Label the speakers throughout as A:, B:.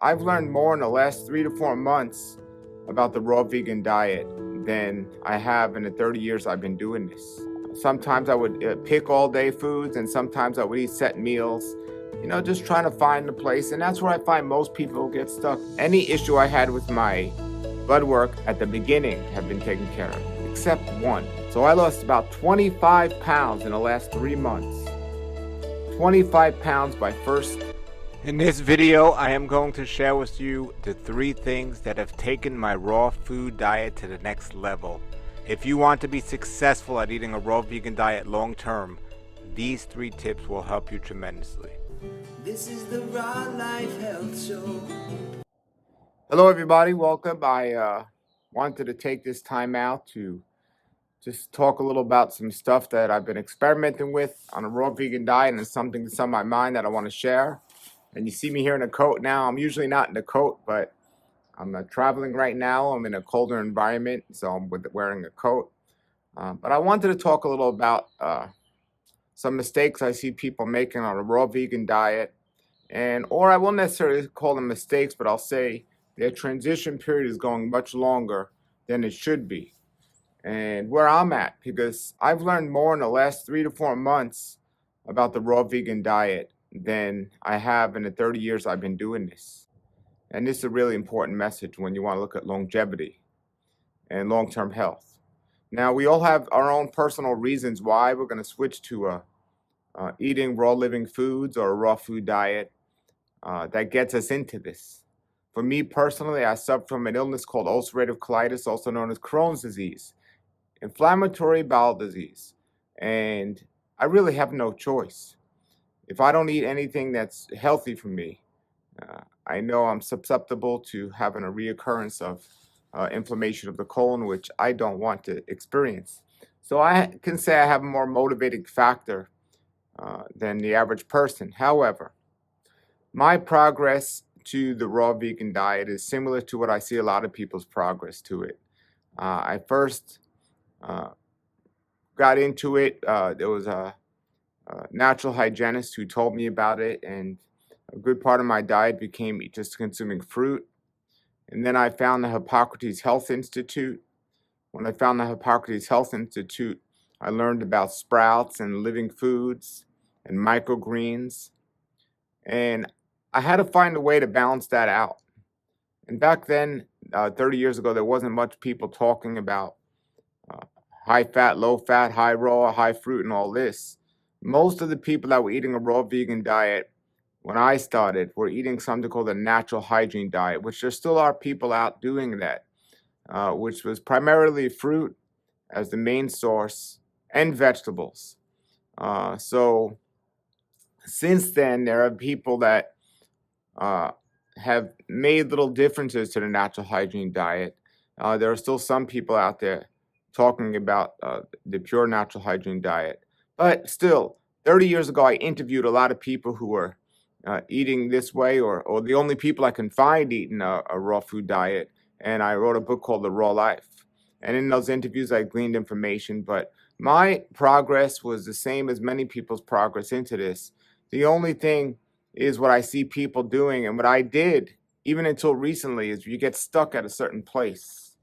A: I've learned more in the last 3 to 4 months about the raw vegan diet than I have in the 30 years I've been doing this. Sometimes I would pick all day foods, and sometimes I would eat set meals, just trying to find a place. And that's where I find most people get stuck. Any issue I had with my blood work at the beginning have been taken care of, except one. So I lost about 25 pounds in the last 3 months. 25 pounds by first. In this video, I am going to share with you the 3 things that have taken my raw food diet to the next level. If you want to be successful at eating a raw vegan diet long term, these 3 tips will help you tremendously.
B: This is the Raw Life Health Show.
A: Hello everybody, welcome. I wanted to take this time out to just talk a little about some stuff that I've been experimenting with on a raw vegan diet, and it's something that's on my mind that I want to share. And you see me here in a coat now. I'm usually not in a coat, but I'm traveling right now. I'm in a colder environment, so I'm wearing a coat. But I wanted to talk a little about some mistakes I see people making on a raw vegan diet. Or I won't necessarily call them mistakes, but I'll say their transition period is going much longer than it should be. And where I'm at, because I've learned more in the last 3 to 4 months about the raw vegan diet than I have in the 30 years I've been doing this. And this is a really important message when you want to look at longevity and long-term health. Now, we all have our own personal reasons why we're going to switch to eating raw living foods or a raw food diet that gets us into this. For me personally, I suffer from an illness called ulcerative colitis, also known as Crohn's disease, inflammatory bowel disease, and I really have no choice. If I don't eat anything that's healthy for me, I know I'm susceptible to having a reoccurrence of inflammation of the colon, which I don't want to experience. So I can say I have a more motivating factor than the average person. However, my progress to the raw vegan diet is similar to what I see a lot of people's progress to it. I first got into it. There was a natural hygienist who told me about it, and a good part of my diet became just consuming fruit. And then I found the Hippocrates Health Institute. When I found the Hippocrates Health Institute, I learned about sprouts and living foods and microgreens. And I had to find a way to balance that out. And back then, 30 years ago, there wasn't much people talking about high fat, low fat, high raw, high fruit, and all this. Most of the people that were eating a raw vegan diet when I started were eating something called a natural hygiene diet, which there still are people out doing that, which was primarily fruit as the main source and vegetables. So since then, there are people that have made little differences to the natural hygiene diet. There are still some people out there talking about the pure natural hygiene diet. But still, 30 years ago, I interviewed a lot of people who were eating this way, or the only people I can find eating a raw food diet. And I wrote a book called The Raw Life. And in those interviews, I gleaned information. But my progress was the same as many people's progress into this. The only thing is what I see people doing, and what I did, even until recently, is you get stuck at a certain place.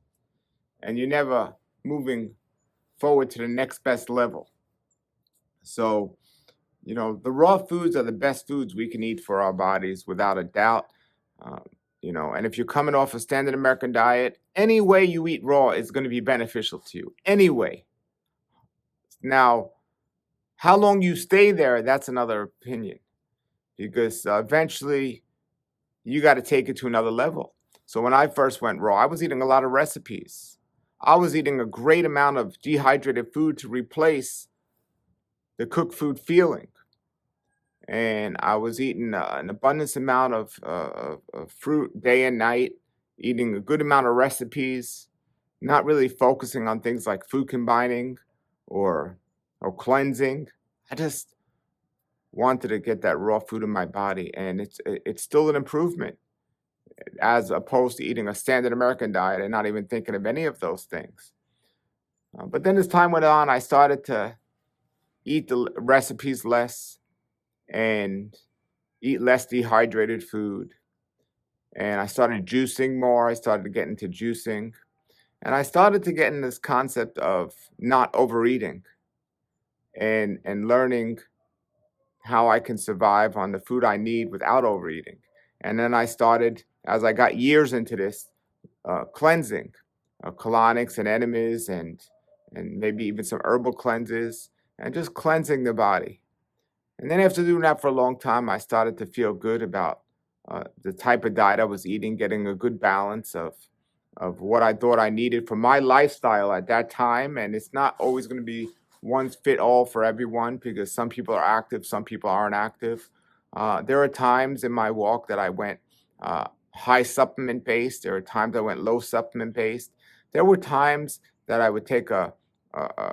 A: And you're never moving forward to the next best level. So, the raw foods are the best foods we can eat for our bodies, without a doubt. And if you're coming off a standard American diet, any way you eat raw is going to be beneficial to you. Anyway. Now, how long you stay there, that's another opinion. Because eventually, you got to take it to another level. So when I first went raw, I was eating a lot of recipes. I was eating a great amount of dehydrated food to replace the cooked food feeling. And I was eating an abundance amount of fruit day and night, eating a good amount of recipes, not really focusing on things like food combining or cleansing. I just wanted to get that raw food in my body, and it's still an improvement as opposed to eating a standard American diet and not even thinking of any of those things. But then as time went on, I started to eat the recipes less and eat less dehydrated food. and I started juicing more. I started to get into juicing, and I started to get in this concept of not overeating and learning how I can survive on the food I need without overeating. And then I started, as I got years into this, cleansing, colonics and enemas, and maybe even some herbal cleanses, and just cleansing the body. And then after doing that for a long time, I started to feel good about the type of diet I was eating, getting a good balance of what I thought I needed for my lifestyle at that time. And it's not always going to be one fit all for everyone, because some people are active, some people aren't active. There are times in my walk that I went high supplement based. There are times I went low supplement based. There were times that I would take a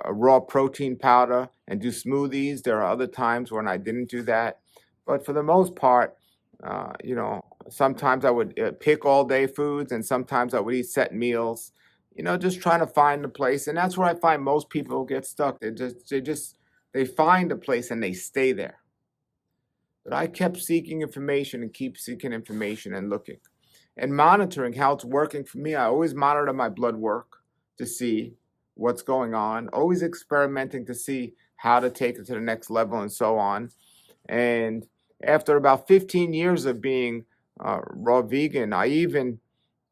A: raw protein powder and do smoothies. There are other times when I didn't do that. But for the most part, sometimes I would pick all day foods, and sometimes I would eat set meals, just trying to find a place. And that's where I find most people get stuck. They find a place and they stay there. But I kept seeking information and keep seeking information and looking and monitoring how it's working for me. I always monitor my blood work to see what's going on, always experimenting to see how to take it to the next level and so on. And after about 15 years of being raw vegan, I even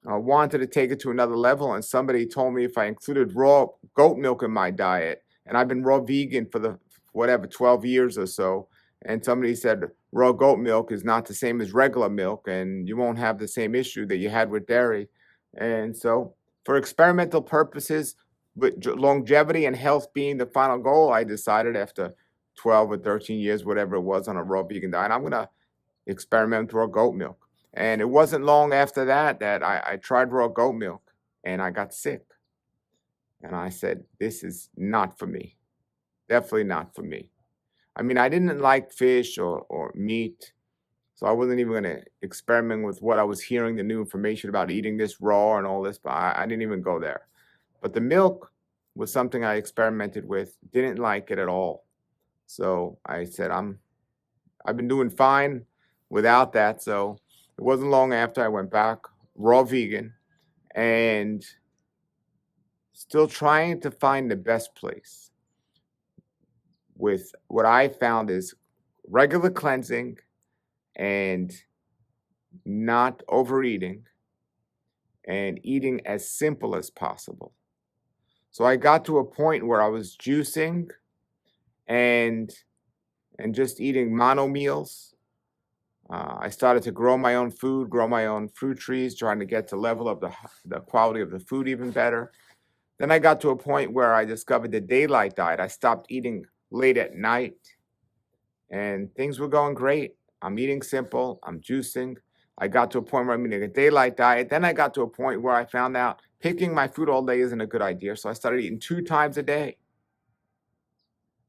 A: wanted to take it to another level. And somebody told me if I included raw goat milk in my diet, and I've been raw vegan for the 12 years or so, and somebody said raw goat milk is not the same as regular milk, and you won't have the same issue that you had with dairy. And so, for experimental purposes, with longevity and health being the final goal, I decided after 12 or 13 years, whatever it was, on a raw vegan diet, I'm going to experiment with raw goat milk. And it wasn't long after that I tried raw goat milk and I got sick. And I said, this is not for me. Definitely not for me. I mean, I didn't like fish or meat, so I wasn't even going to experiment with what I was hearing, the new information about eating this raw and all this, but I didn't even go there. But the milk was something I experimented with, didn't like it at all. So I said, I've been doing fine without that. So it wasn't long after I went back raw vegan and still trying to find the best place with what I found is regular cleansing and not overeating and eating as simple as possible. So I got to a point where I was juicing and just eating mono meals. I started to grow my own food, grow my own fruit trees, trying to get to level of the quality of the food even better. Then I got to a point where I discovered the daylight diet. I stopped eating late at night, and things were going great. I'm eating simple. I'm juicing. I got to a point where I'm eating a daylight diet. Then I got to a point where I found out picking my food all day isn't a good idea. So I started eating 2 times a day.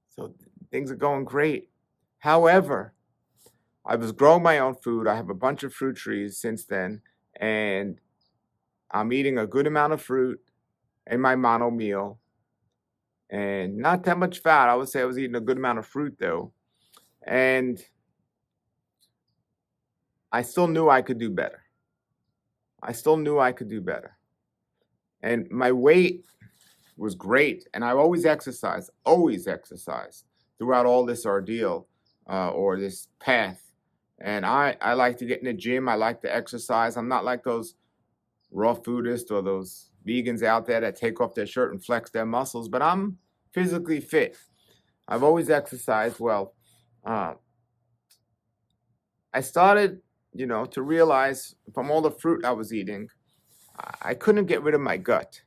A: So things are going great. However, I was growing my own food. I have a bunch of fruit trees since then, and I'm eating a good amount of fruit in my mono meal and not that much fat. I would say I was eating a good amount of fruit though. And I still knew I could do better. I still knew I could do better. And my weight was great. And I always exercised throughout all this ordeal or this path. And I like to get in the gym. I like to exercise. I'm not like those raw foodists or those vegans out there that take off their shirt and flex their muscles, but I'm physically fit. I've always exercised well. I started, to realize from all the fruit I was eating, I couldn't get rid of my gut.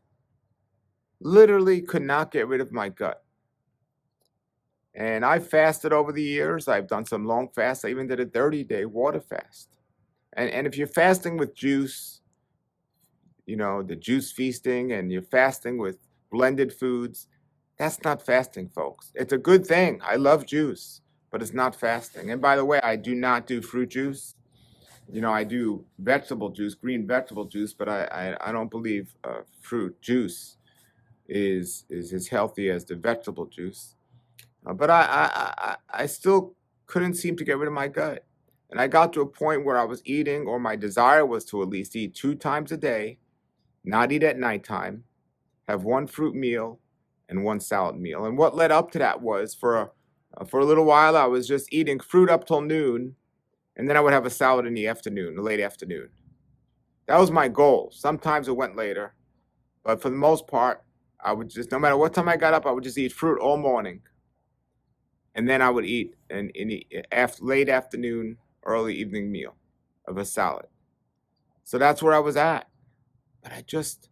A: Literally could not get rid of my gut. And I fasted over the years. I've done some long fasts. I even did a 30-day water fast. And if you're fasting with juice, the juice feasting, and you're fasting with blended foods, that's not fasting, folks. It's a good thing. I love juice, but it's not fasting. And by the way, I do not do fruit juice. I do vegetable juice, green vegetable juice, but I don't believe fruit juice is as healthy as the vegetable juice. But I still couldn't seem to get rid of my gut. And I got to a point where I was eating, or my desire was to at least eat 2 times a day, not eat at nighttime, have one fruit meal and one salad meal. And what led up to that was for a little while I was just eating fruit up till noon, and then I would have a salad in the afternoon, the late afternoon. That was my goal. Sometimes it went later, but for the most part, I would just, no matter what time I got up, I would just eat fruit all morning. And then I would eat in the late afternoon, early evening meal of a salad. So that's where I was at. But I just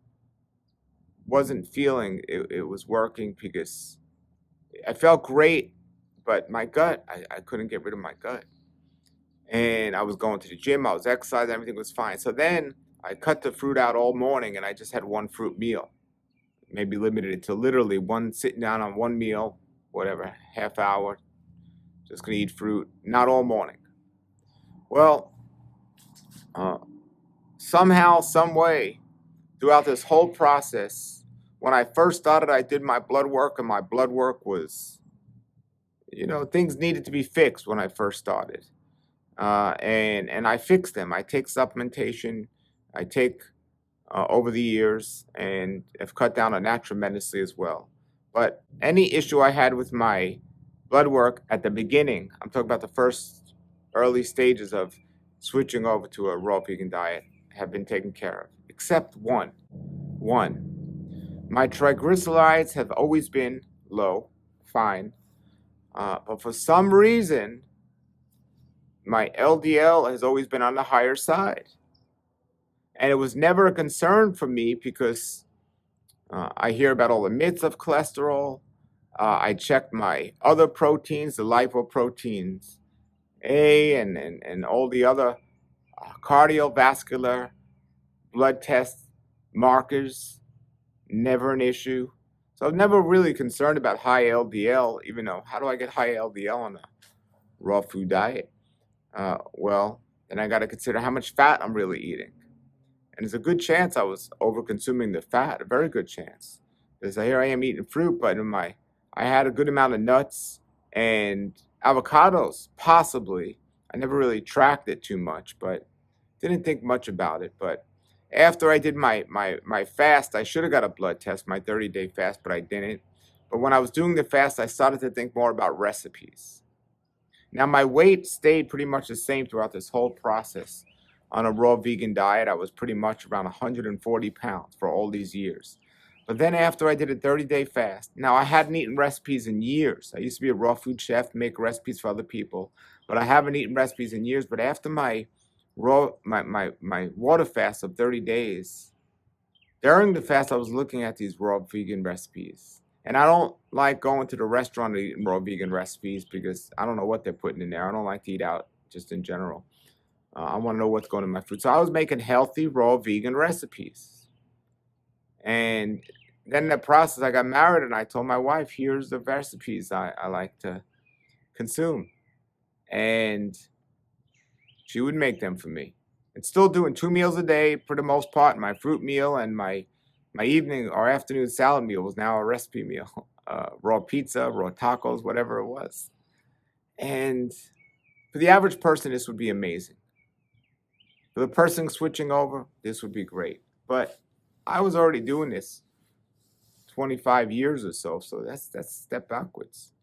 A: wasn't feeling it was working because I felt great, but my gut, I couldn't get rid of my gut. And I was going to the gym, I was exercising, everything was fine. So then I cut the fruit out all morning and I just had one fruit meal. Maybe limited it to literally one, sitting down on one meal, whatever, half hour, just gonna eat fruit, not all morning. Well, somehow, some way, throughout this whole process, when I first started, I did my blood work, and my blood work was, things needed to be fixed when I first started. And I fixed them. I take supplementation, I take over the years, and have cut down on that tremendously as well. But any issue I had with my blood work at the beginning, I'm talking about the first early stages of switching over to a raw vegan diet, have been taken care of, except one. My triglycerides have always been low, fine, but for some reason, my LDL has always been on the higher side. And it was never a concern for me because I hear about all the myths of cholesterol. I checked my other proteins, the lipoproteins A and all the other cardiovascular blood test markers, never an issue. So I'm never really concerned about high LDL, even though how do I get high LDL on a raw food diet? Well, then I got to consider how much fat I'm really eating. And there's a good chance I was over consuming the fat, a very good chance. Because here I am eating fruit, but I had a good amount of nuts and avocados, possibly. I never really tracked it too much, but didn't think much about it. But after I did my fast, I should have got a blood test, my 30-day fast, but I didn't. But when I was doing the fast, I started to think more about recipes. Now, my weight stayed pretty much the same throughout this whole process. On a raw vegan diet, I was pretty much around 140 pounds for all these years. But then after I did a 30-day fast, now I hadn't eaten recipes in years. I used to be a raw food chef, make recipes for other people, but I haven't eaten recipes in years. But after my water fast of 30 days, during the fast, I was looking at these raw vegan recipes. And I don't like going to the restaurant to eat raw vegan recipes because I don't know what they're putting in there. I don't like to eat out just in general. I want to know what's going in my food. So I was making healthy, raw vegan recipes. And then in the process, I got married and I told my wife, here's the recipes I like to consume. And she would make them for me. And still doing 2 meals a day for the most part. My fruit meal and my evening or afternoon salad meal was now a recipe meal. Raw pizza, raw tacos, whatever it was. And for the average person, this would be amazing. For the person switching over, this would be great. But I was already doing this 25 years or so that's a step backwards.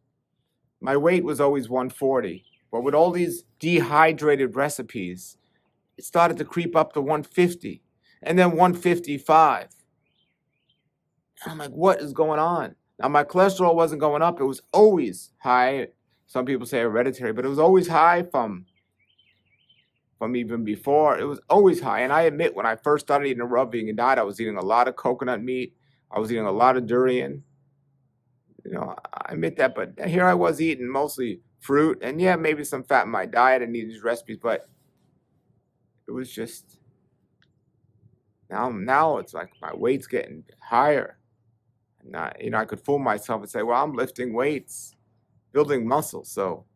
A: My weight was always 140, but with all these dehydrated recipes, it started to creep up to 150 and then 155. And I'm like, what is going on? Now, my cholesterol wasn't going up. It was always high. Some people say hereditary, but it was always high from even before. It was always high. And I admit, when I first started eating a raw vegan diet, I was eating a lot of coconut meat. I was eating a lot of durian. I admit that, but here I was eating mostly fruit and yeah, maybe some fat in my diet and needed these recipes, but it was just, now it's like my weight's getting higher. And I could fool myself and say, well, I'm lifting weights, building muscle. So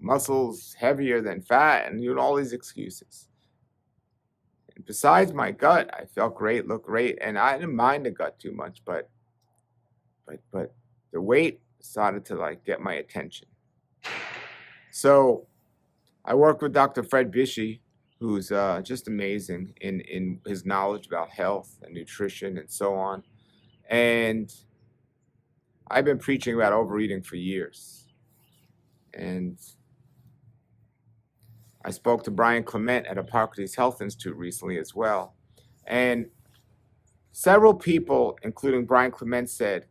A: muscle's heavier than fat and all these excuses. And besides my gut, I felt great, looked great, and I didn't mind the gut too much, but the weight started to get my attention. So I worked with Dr. Fred Bishey, who's just amazing in his knowledge about health and nutrition and so on. And I've been preaching about overeating for years. And I spoke to Brian Clement at Hippocrates Health Institute recently as well. And several people, including Brian Clement, said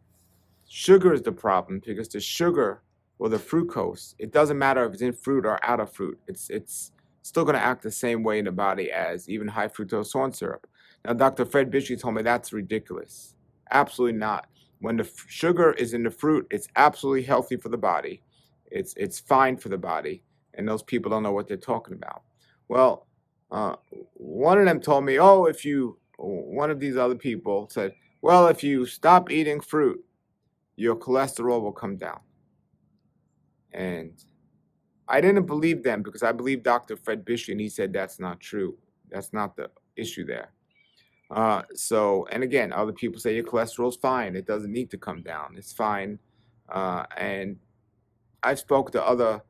A: sugar is the problem because the sugar or the fructose, it doesn't matter if it's in fruit or out of fruit. It's still going to act the same way in the body as even high fructose corn syrup. Now, Dr. Fred Bishey told me that's ridiculous. Absolutely not. When the sugar is in the fruit, it's absolutely healthy for the body. It's fine for the body, and those people don't know what they're talking about. Well, one of them told me, one of these other people said, well, if you stop eating fruit, your cholesterol will come down. And I didn't believe them because I believe Dr. Fred Bishop, and he said that's not true. That's not the issue there. And again, other people say your cholesterol's fine. It doesn't need to come down. It's fine. And I've spoke to other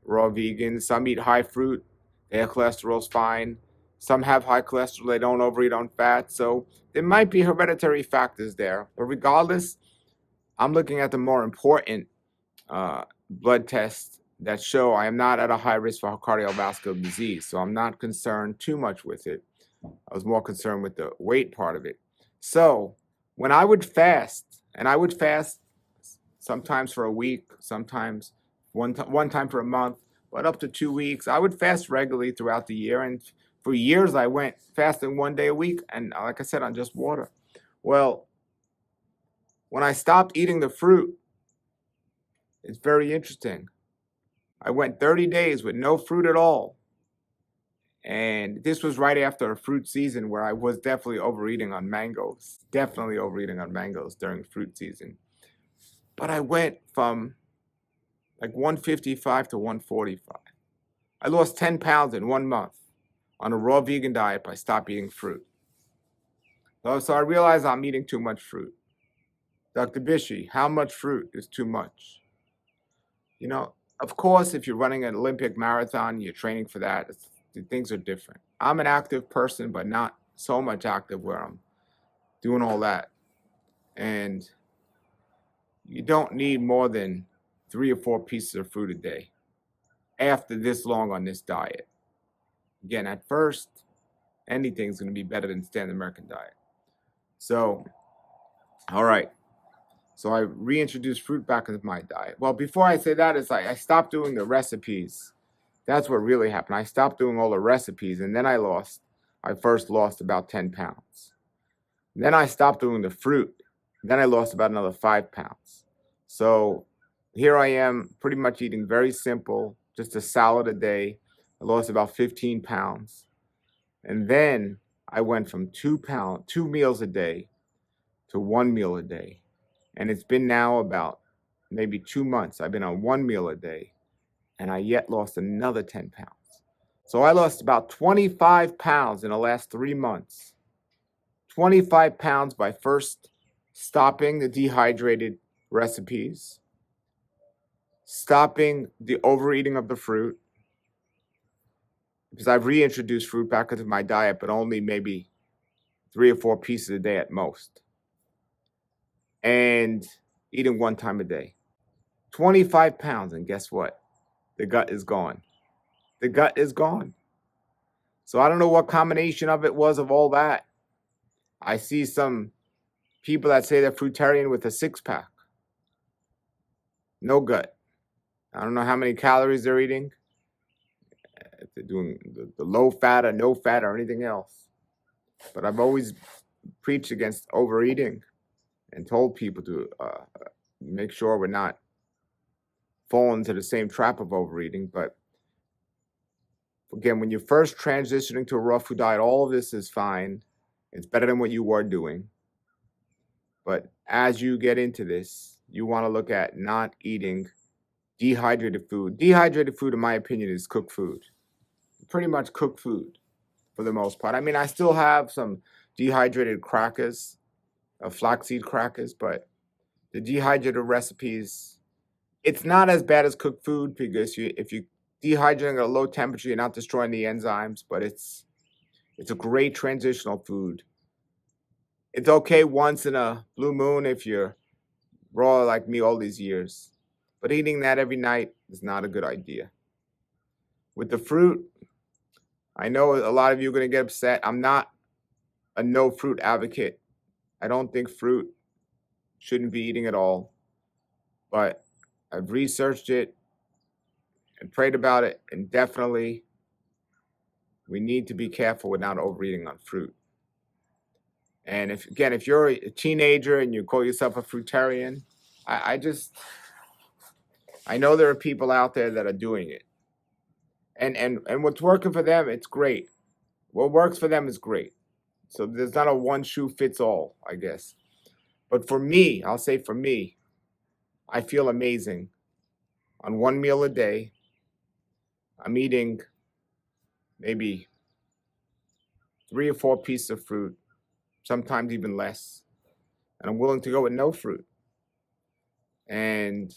A: raw vegans. Some eat high fruit. Their cholesterol's fine. Some have high cholesterol. They don't overeat on fat. So there might be hereditary factors there. But regardless, I'm looking at the more important blood tests that show I am not at a high risk for cardiovascular disease. So I'm not concerned too much with it. I was more concerned with the weight part of it. So when I would fast, and I would fast sometimes for a week, sometimes one time for a month, but up to 2 weeks, I would fast regularly throughout the year. And for years, I went fasting 1 day a week. And like I said, on just water. Well, when I stopped eating the fruit, it's very interesting. I went 30 days with no fruit at all. And this was right after a fruit season where I was definitely overeating on mangoes. Definitely overeating on mangoes during fruit season. But I went from like 155 to 145. I lost 10 pounds in 1 month on a raw vegan diet by stopping eating fruit. So I realized I'm eating too much fruit. Dr. Bishey, how much fruit is too much? You know, of course, if you're running an Olympic marathon, you're training for that, things are different. I'm an active person, but not so much active where I'm doing all that. And you don't need more than 3 or 4 pieces of fruit a day after this long on this diet. Again, at first, anything's going to be better than standard American diet. So, all right. So I reintroduced fruit back into my diet. Well, before I say that, it's like I stopped doing the recipes. That's what really happened. I stopped doing all the recipes, and then I first lost about 10 pounds. Then I stopped doing the fruit. Then I lost about another 5 pounds. So here I am pretty much eating very simple, just a salad a day. I lost about 15 pounds. And then I went from 2 meals a day to 1 meal a day. And it's been now about maybe 2 months. I've been on 1 meal a day, and I yet lost another 10 pounds. So I lost about 25 pounds in the last 3 months. 25 pounds by first stopping the dehydrated recipes, stopping the overeating of the fruit, because I've reintroduced fruit back into my diet, but only maybe 3 or 4 pieces a day at most, and eating 1 time a day. 25 pounds, and guess what? The gut is gone. The gut is gone. So I don't know what combination of it was of all that. I see some people that say they're fruitarian with a 6-pack. No gut. I don't know how many calories they're eating. If they're doing the low fat or no fat or anything else. But I've always preached against overeating and told people to make sure we're not falling into the same trap of overeating. But again, when you're first transitioning to a raw food diet, all of this is fine. It's better than what you were doing. But as you get into this, you want to look at not eating dehydrated food. Dehydrated food, in my opinion, is cooked food. Pretty much cooked food for the most part. I mean, I still have some dehydrated crackers, flaxseed crackers, but the dehydrated recipes, it's not as bad as cooked food because if you dehydrating at a low temperature, you're not destroying the enzymes, but it's a great transitional food. It's okay once in a blue moon if you're raw like me all these years, but eating that every night is not a good idea. With the fruit, I know a lot of you are going to get upset. I'm not a no fruit advocate. I don't think fruit shouldn't be eating at all, but I've researched it and prayed about it, and definitely we need to be careful with not overeating on fruit. And if you're a teenager and you call yourself a fruitarian, I know there are people out there that are doing it. And what's working for them, it's great. What works for them is great. So there's not a one shoe fits all, I guess. But for me, I'll say for me, I feel amazing. On one meal a day, I'm eating maybe 3 or 4 pieces of fruit, sometimes even less. And I'm willing to go with no fruit. And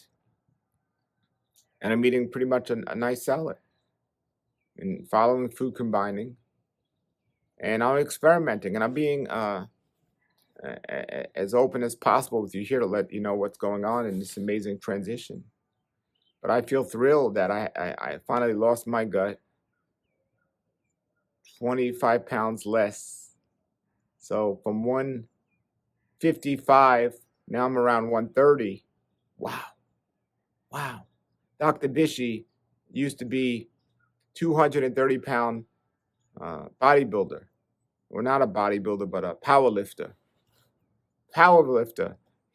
A: I'm eating pretty much a nice salad and following food combining. And I'm experimenting, and I'm being as open as possible with you here to let you know what's going on in this amazing transition. But I feel thrilled that I finally lost my gut, 25 pounds less. So from 155, now I'm around 130. Wow. Dr. Bishy used to be 230-pound bodybuilder. Or not a bodybuilder, but a power lifter.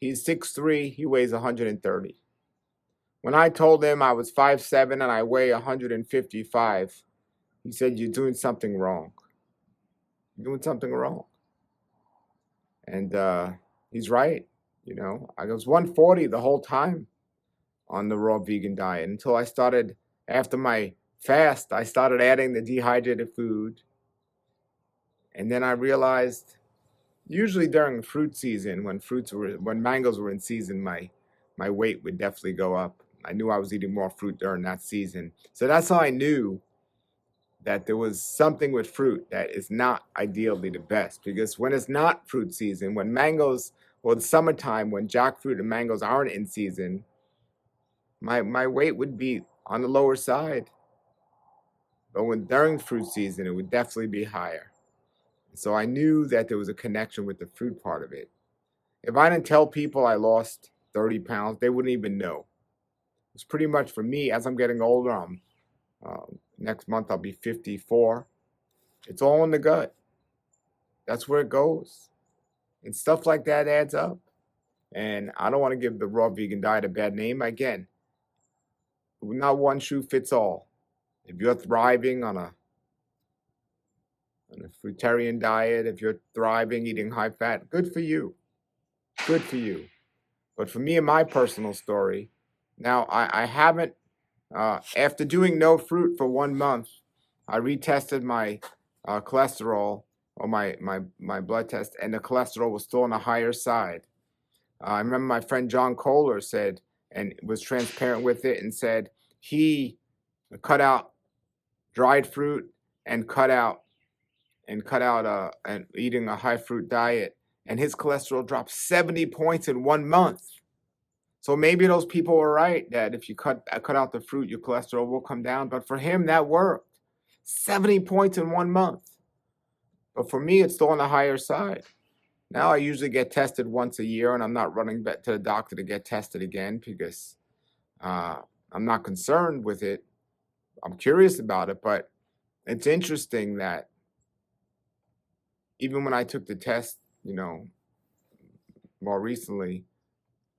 A: He's 6'3", he weighs 130. When I told him I was 5'7" and I weigh 155, he said, "You're doing something wrong. You're doing something wrong." And he's right. I was 140 the whole time on the raw vegan diet until I started, after my fast, I started adding the dehydrated food. And then I realized, usually during fruit season, when mangoes were in season, my weight would definitely go up. I knew I was eating more fruit during that season. So that's how I knew that there was something with fruit that is not ideally the best. Because when it's not fruit season, when mangoes, or the summertime, when jackfruit and mangoes aren't in season, my weight would be on the lower side. But when during fruit season, it would definitely be higher. So I knew that there was a connection with the fruit part of it. If I didn't tell people I lost 30 pounds, they wouldn't even know. It's pretty much for me, as I'm getting older, next month I'll be 54. It's all in the gut. That's where it goes. And stuff like that adds up. And I don't want to give the raw vegan diet a bad name. Again, not one shoe fits all. If you're thriving on a fruitarian diet, if you're thriving eating high fat, good for you. Good for you. But for me and my personal story, now I haven't, after doing no fruit for 1 month, I retested my cholesterol, or my blood test, and the cholesterol was still on the higher side. I remember my friend John Kohler said, and was transparent with it, and said he cut out dried fruit and cut out and eating a high fruit diet, and his cholesterol dropped 70 points in 1 month. So maybe those people were right that if you cut out the fruit, your cholesterol will come down. But for him, that worked. 70 points in 1 month. But for me, it's still on the higher side. Now I usually get tested once a year, and I'm not running back to the doctor to get tested again because I'm not concerned with it. I'm curious about it, but it's interesting that even when I took the test, more recently,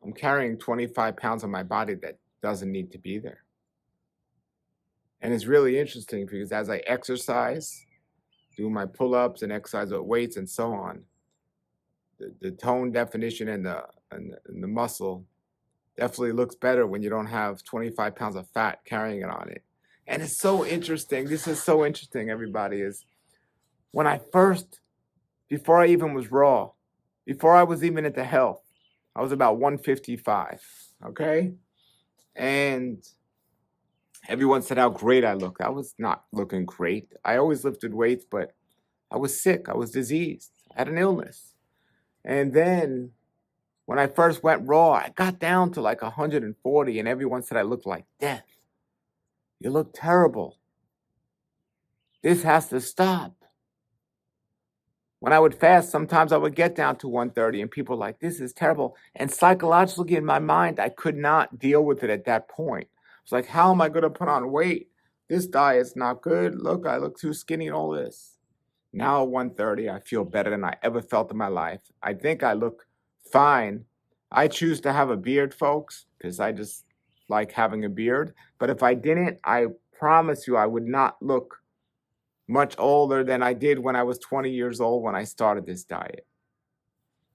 A: I'm carrying 25 pounds on my body that doesn't need to be there. And it's really interesting because as I exercise, do my pull-ups and exercise with weights and so on, the tone definition and the muscle definitely looks better when you don't have 25 pounds of fat carrying it on it. And it's so interesting. This is so interesting, everybody, is when before I even was raw, before I was even into health, I was about 155, okay? And Everyone said how great I looked. I was not looking great. I always lifted weights, but I was sick. I was diseased. I had an illness. And then when I first went raw, I got down to like 140, and everyone said I looked like death. You look terrible. This has to stop. When I would fast, sometimes I would get down to 130, and people were like, this is terrible. And psychologically, in my mind, I could not deal with it at that point. It's like, how am I going to put on weight? This diet's not good. Look, I look too skinny and all this. Now at 130, I feel better than I ever felt in my life. I think I look fine. I choose to have a beard, folks, because I just like having a beard. But if I didn't, I promise you I would not look much older than I did when I was 20 years old when I started this diet.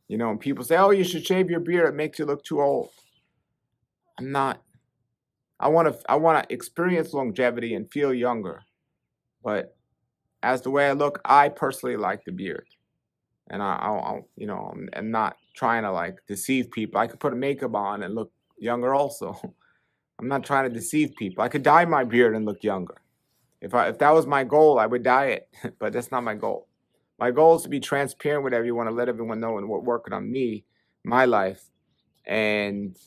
A: You know, and people say, oh, you should shave your beard. It makes you look too old. I'm not. I want to experience longevity and feel younger. But as the way I look, I personally like the beard. And I'm not trying to like deceive people. I could put a makeup on and look younger also. I'm not trying to deceive people. I could dye my beard and look younger. If that was my goal, I would dye it, but that's not my goal. My goal is to be transparent with everyone and let everyone know and what working on me, my life, and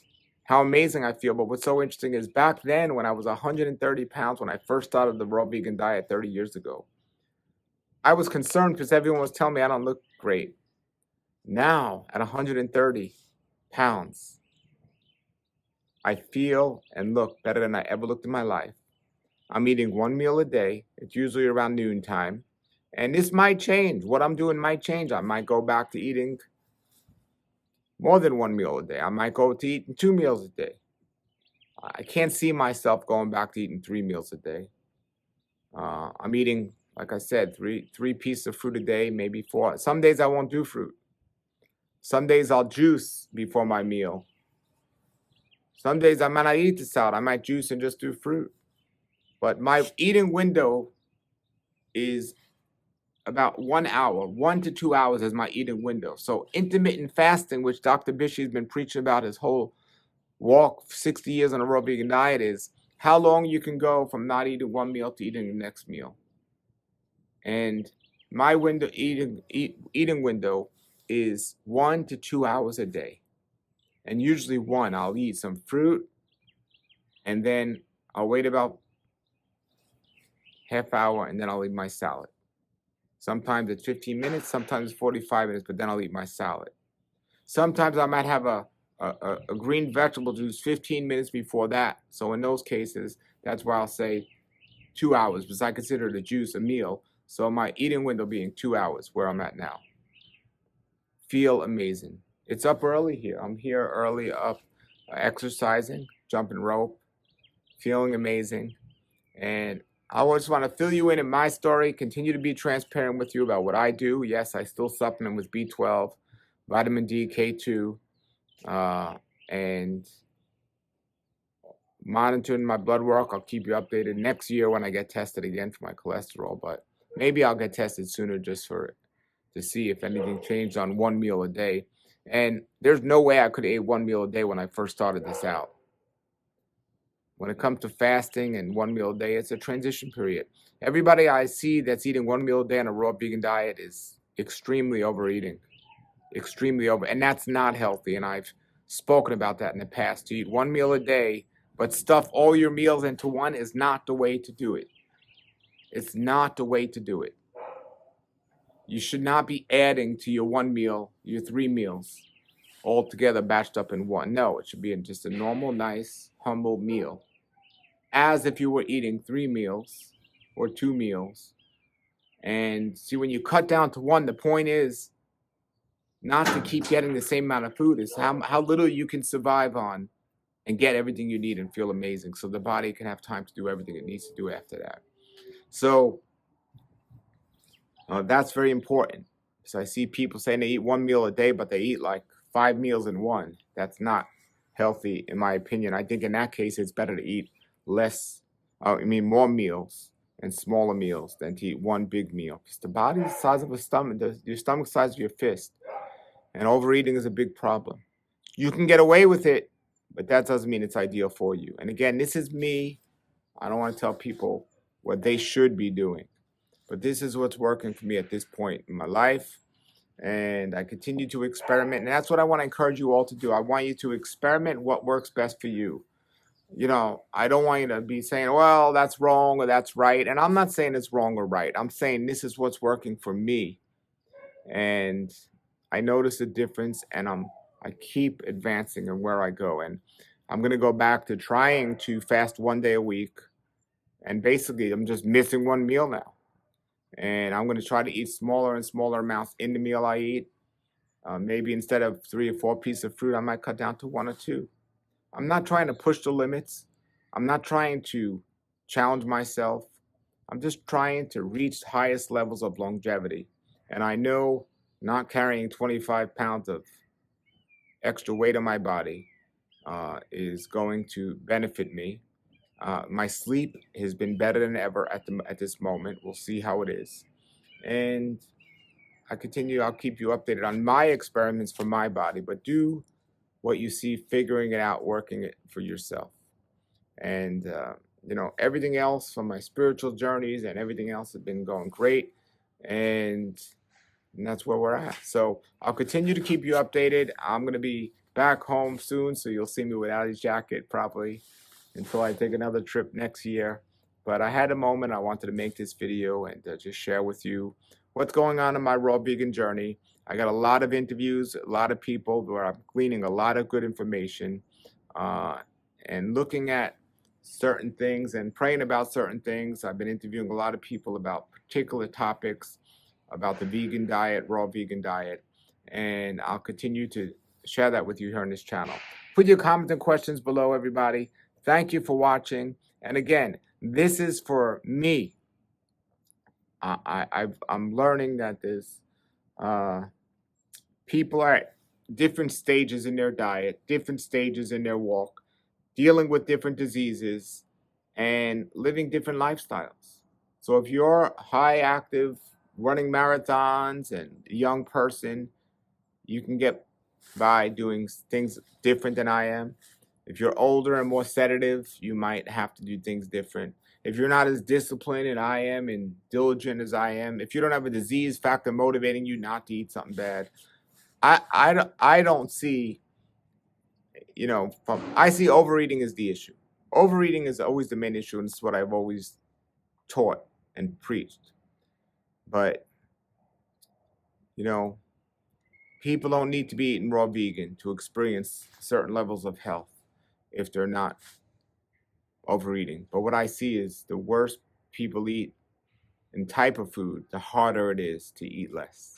A: how amazing I feel. But what's so interesting is back then when I was 130 pounds, when I first started the raw vegan diet 30 years ago, I was concerned because everyone was telling me I don't look great. Now, at 130 pounds, I feel and look better than I ever looked in my life. I'm eating one meal a day. It's usually around noontime. And this might change. What I'm doing might change. I might go back to eating more than one meal a day. I might go to eating 2 meals a day. I can't see myself going back to eating 3 meals a day. I'm eating, like I said, three pieces of fruit a day, maybe 4. Some days I won't do fruit. Some days I'll juice before my meal. Some days I might not eat the salad. I might juice and just do fruit. But my eating window is about 1 hour. 1 to 2 hours is my eating window. So intermittent fasting, which Dr. Bishy has been preaching about his whole walk, 60 years on a raw vegan diet, is how long you can go from not eating one meal to eating the next meal. And my eating window is 1 to 2 hours a day. And usually 1, I'll eat some fruit, and then I'll wait about half hour, and then I'll eat my salad. Sometimes it's 15 minutes, sometimes it's 45 minutes, but then I'll eat my salad. Sometimes I might have a green vegetable juice 15 minutes before that. So in those cases, that's why I'll say 2 hours, because I consider the juice a meal. So my eating window being 2 hours, where I'm at now. Feel amazing. It's up early here. I'm here early up exercising, jumping rope, feeling amazing. And I just want to fill you in my story, continue to be transparent with you about what I do. Yes, I still supplement with B12, vitamin D, K2, and monitoring my blood work. I'll keep you updated next year when I get tested again for my cholesterol, but maybe I'll get tested sooner just to see if anything changed on 1 meal a day. And there's no way I could eat 1 meal a day when I first started this out. When it comes to fasting and 1 meal a day, it's a transition period. Everybody I see that's eating 1 meal a day on a raw vegan diet is extremely overeating, extremely over, and that's not healthy. And I've spoken about that in the past. To eat 1 meal a day, but stuff all your meals into one is not the way to do it. It's not the way to do it. You should not be adding to your 1 meal, your 3 meals, all together batched up in one. No, it should be just a normal, nice, humble meal, as if you were eating 3 meals or 2 meals. And see, when you cut down to 1, the point is not to keep getting the same amount of food. It's how little you can survive on and get everything you need and feel amazing, so the body can have time to do everything it needs to do after that. So that's very important. So I see people saying they eat 1 meal a day, but they eat like 5 meals in one. That's not healthy, in my opinion. I think in that case, it's better to eat more meals and smaller meals than to eat 1 big meal. Because the body's the size of a stomach, your stomach's the size of your fist. And overeating is a big problem. You can get away with it, but that doesn't mean it's ideal for you. And again, this is me. I don't want to tell people what they should be doing. But this is what's working for me at this point in my life. And I continue to experiment. And that's what I want to encourage you all to do. I want you to experiment what works best for you. You know, I don't want you to be saying, well, that's wrong or that's right. And I'm not saying it's wrong or right. I'm saying this is what's working for me. And I notice a difference, and I keep advancing in where I go. And I'm going to go back to trying to fast 1 day a week. And basically, I'm just missing one meal now. And I'm going to try to eat smaller and smaller amounts in the meal I eat. Maybe instead of 3 or 4 pieces of fruit, I might cut down to 1 or 2. I'm not trying to push the limits. I'm not trying to challenge myself. I'm just trying to reach the highest levels of longevity. And I know not carrying 25 pounds of extra weight on my body is going to benefit me. My sleep has been better than ever at this moment. We'll see how it is. And I'll keep you updated on my experiments for my body, but do what you see, figuring it out, working it for yourself. And, you know, everything else from my spiritual journeys and everything else has been going great. And that's where we're at. So I'll continue to keep you updated. I'm going to be back home soon, so you'll see me without his jacket probably until I take another trip next year. But I had a moment. I wanted to make this video and just share with you what's going on in my raw vegan journey. I got a lot of interviews, a lot of people where I'm gleaning a lot of good information and looking at certain things and praying about certain things. I've been interviewing a lot of people about particular topics, about the vegan diet, raw vegan diet, and I'll continue to share that with you here on this channel. Put your comments and questions below, everybody. Thank you for watching. And again, this is for me. I'm learning that there's people are at different stages in their diet, different stages in their walk, dealing with different diseases, and living different lifestyles. So if you're high active, running marathons, and a young person, you can get by doing things different than I am. If you're older and more sedative, you might have to do things different. If you're not as disciplined as I am and diligent as I am, if you don't have a disease factor motivating you not to eat something bad, I don't see, you know, I see overeating as the issue. Overeating is always the main issue, and it's what I've always taught and preached. But, you know, people don't need to be eating raw vegan to experience certain levels of health if they're not overeating. But what I see is the worse people eat and type of food, the harder it is to eat less.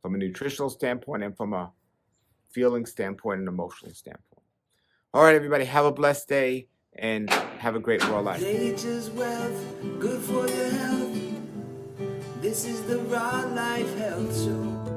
A: From a nutritional standpoint and from a feeling standpoint and emotional standpoint. All right, everybody, have a blessed day and have a great raw life.
B: Nature's wealth, good for your health. This is the Raw Life Health Show.